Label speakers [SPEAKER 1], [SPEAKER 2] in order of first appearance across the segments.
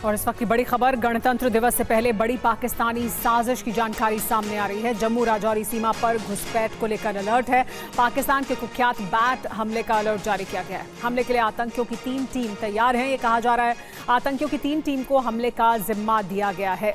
[SPEAKER 1] और इस वक्त की बड़ी खबर, गणतंत्र दिवस से पहले बड़ी पाकिस्तानी साजिश की जानकारी सामने आ रही है। जम्मू राजौरी सीमा पर घुसपैठ को लेकर अलर्ट है। पाकिस्तान के कुख्यात बैट हमले का अलर्ट जारी किया गया है। हमले के लिए आतंकियों की 3 टीम तैयार है, ये कहा जा रहा है। आतंकियों की 3 टीम को हमले का जिम्मा दिया गया है।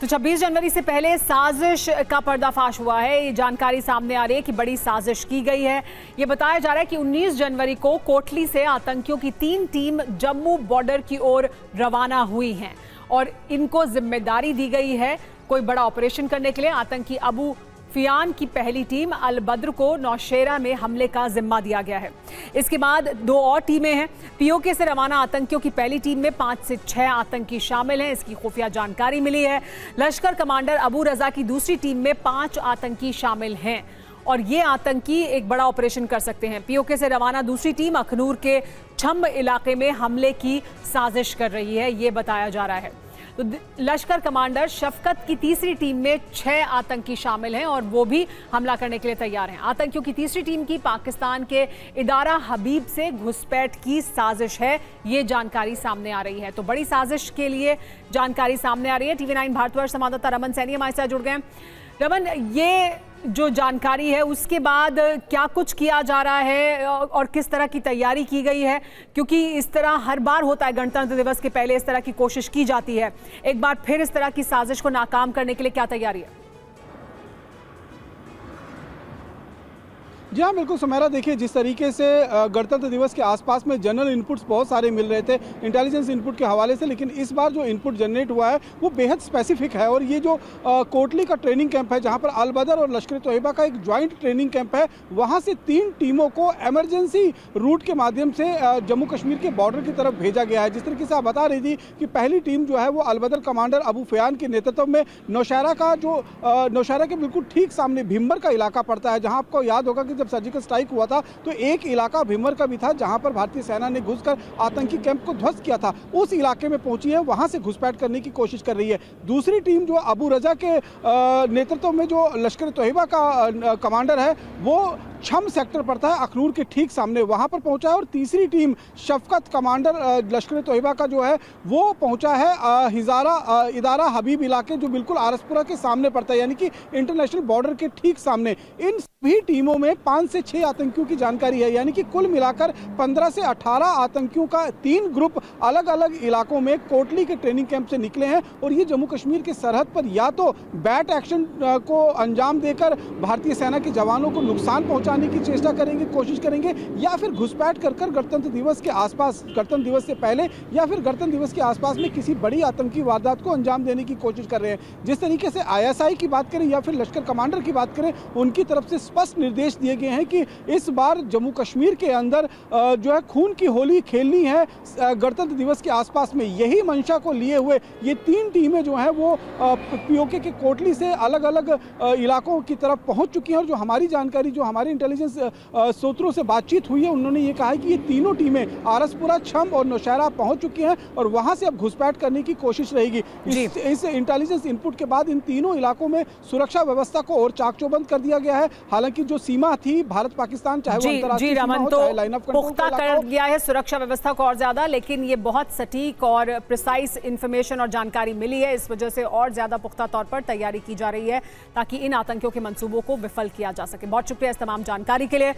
[SPEAKER 1] तो 26 जनवरी से पहले साजिश का पर्दाफाश हुआ है। ये जानकारी सामने आ रही है कि बड़ी साजिश की गई है। ये बताया जा रहा है कि 19 जनवरी को कोटली से आतंकियों की 3 टीम जम्मू बॉर्डर की ओर रवाना हुई हैं और इनको जिम्मेदारी दी गई है कोई बड़ा ऑपरेशन करने के लिए। आतंकी अबू फियान की पहली टीम अल बद्र को नौशेरा में हमले का जिम्मा दिया गया है। इसके बाद 2 और टीमें हैं। पीओके से रवाना आतंकियों की पहली टीम में 5 से 6 आतंकी शामिल हैं, इसकी खुफिया जानकारी मिली है। लश्कर कमांडर अबू रजा की दूसरी टीम में 5 आतंकी शामिल हैं और ये आतंकी एक बड़ा ऑपरेशन कर सकते हैं। पीओके से रवाना दूसरी टीम अखनूर के छम्ब इलाके में हमले की साजिश कर रही है, ये बताया जा रहा है। तो लश्कर कमांडर शफकत की तीसरी टीम में 6 आतंकी शामिल हैं और वो भी हमला करने के लिए तैयार हैं। आतंकियों की तीसरी टीम की पाकिस्तान के इदारा हबीब से घुसपैठ की साजिश है, ये जानकारी सामने आ रही है। तो बड़ी साजिश के लिए जानकारी सामने आ रही है। TV9 भारतवर्ष संवाददाता रमन सैनी हमारे साथ जुड़ गए हैं। रमन, ये जो जानकारी है उसके बाद क्या कुछ किया जा रहा है और किस तरह की तैयारी की गई है? क्योंकि इस तरह हर बार होता है, गणतंत्र दिवस के पहले इस तरह की कोशिश की जाती है। एक बार फिर इस तरह की साजिश को नाकाम करने के लिए क्या तैयारी है?
[SPEAKER 2] जी हाँ, बिल्कुल सुमेरा, देखिए जिस तरीके से गणतंत्र दिवस के आसपास में जनरल इनपुट्स बहुत सारे मिल रहे थे इंटेलिजेंस इनपुट के हवाले से, लेकिन इस बार जो इनपुट जनरेट हुआ है वो बेहद स्पेसिफिक है। और ये जो कोटली का ट्रेनिंग कैंप है, जहाँ पर अल बदर और लश्कर तोयबा का एक ज्वाइंट ट्रेनिंग कैंप है, वहाँ से 3 टीमों को एमरजेंसी रूट के माध्यम से जम्मू कश्मीर के बॉर्डर की तरफ भेजा गया है। जिस तरीके से आप बता रही थी कि पहली टीम जो है वो अल बदर कमांडर अबू फियान के नेतृत्व में नौशहरा के बिल्कुल ठीक सामने भीमर का इलाका पड़ता है, जहाँ आपको याद होगा कि जब सर्जिकल स्ट्राइक हुआ था तो एक इलाका भीमर का भी था जहां पर भारतीय सेना ने घुसकर आतंकी कैंप को ध्वस्त किया था। उस इलाके में पहुंची है, वहां से घुसपैठ करने की कोशिश कर रही है। दूसरी टीम जो अबू रजा के नेतृत्व में जो लश्कर तोयबा का कमांडर है वो छम सेक्टर पड़ता है अखनूर के ठीक सामने, वहां पर पहुंचा है। और तीसरी टीम शफकत कमांडर लश्कर तोयबा का जो है वो पहुंचा है इदारा हबीब इलाके, जो बिल्कुल आरसपुरा के सामने पड़ता है, यानी कि इंटरनेशनल बॉर्डर के ठीक सामने। इन सभी टीमों में 5 से 6 आतंकियों की जानकारी है, यानी कि कुल मिलाकर 15 से 18 आतंकियों का 3 ग्रुप अलग अलग इलाकों में कोटली के ट्रेनिंग कैंप से निकले हैं। और ये जम्मू कश्मीर की सरहद पर या तो बैट एक्शन को अंजाम देकर भारतीय सेना के जवानों को नुकसान पहुंचाने की चेष्टा करेंगे, कोशिश करेंगे, या फिर घुसपैठ कर गणतंत्र दिवस के आसपास, गणतंत्र दिवस से पहले या फिर गणतंत्र दिवस के आसपास में किसी बड़ी आतंकी वारदात को अंजाम देने की कोशिश कर रहे हैं। जिस तरीके से ISI की बात करें या फिर लश्कर कमांडर की बात करें, उनकी तरफ से स्पष्ट निर्देश दिए गए हैं कि इस बार जम्मू कश्मीर के अंदर जो है खून की होली खेलनी है गणतंत्र दिवस के आसपास में। यही मंशा को लिए हुए ये 3 टीमें जो हैं वो पीओके के कोटली से अलग अलग इलाकों की तरफ पहुंच चुकी हैं। और जो हमारी जानकारी, जो हमारे इंटेलिजेंस सूत्रों से बातचीत हुई है, उन्होंने ये कहा है कि ये तीनों टीमें आरसपुरा, छम और नौशहरा पहुंच चुकी हैं और वहां से अब घुसपैठ करने की कोशिश रहेगी। इस इंटेलिजेंस इनपुट के बाद इन तीनों इलाकों में सुरक्षा व्यवस्था को और चाक-चौबंद कर दिया गया है। हालांकि जो सीमा थी भारत पाकिस्तान, चाहे वो अंतर्राष्ट्रीय सीमा हो, चाहे लाइन ऑफ कंट्रोल,
[SPEAKER 1] पुख्ता कर दिया है सुरक्षा व्यवस्था को और ज्यादा, लेकिन ये बहुत सटीक और प्रिसाइज इंफॉर्मेशन और जानकारी मिली है, इस वजह से और ज्यादा पुख्ता तौर पर तैयारी की जा रही है ताकि इन आतंकियों के मंसूबों को विफल किया जा सके। बहुत शुक्रिया इस तमाम जानकारी के लिए।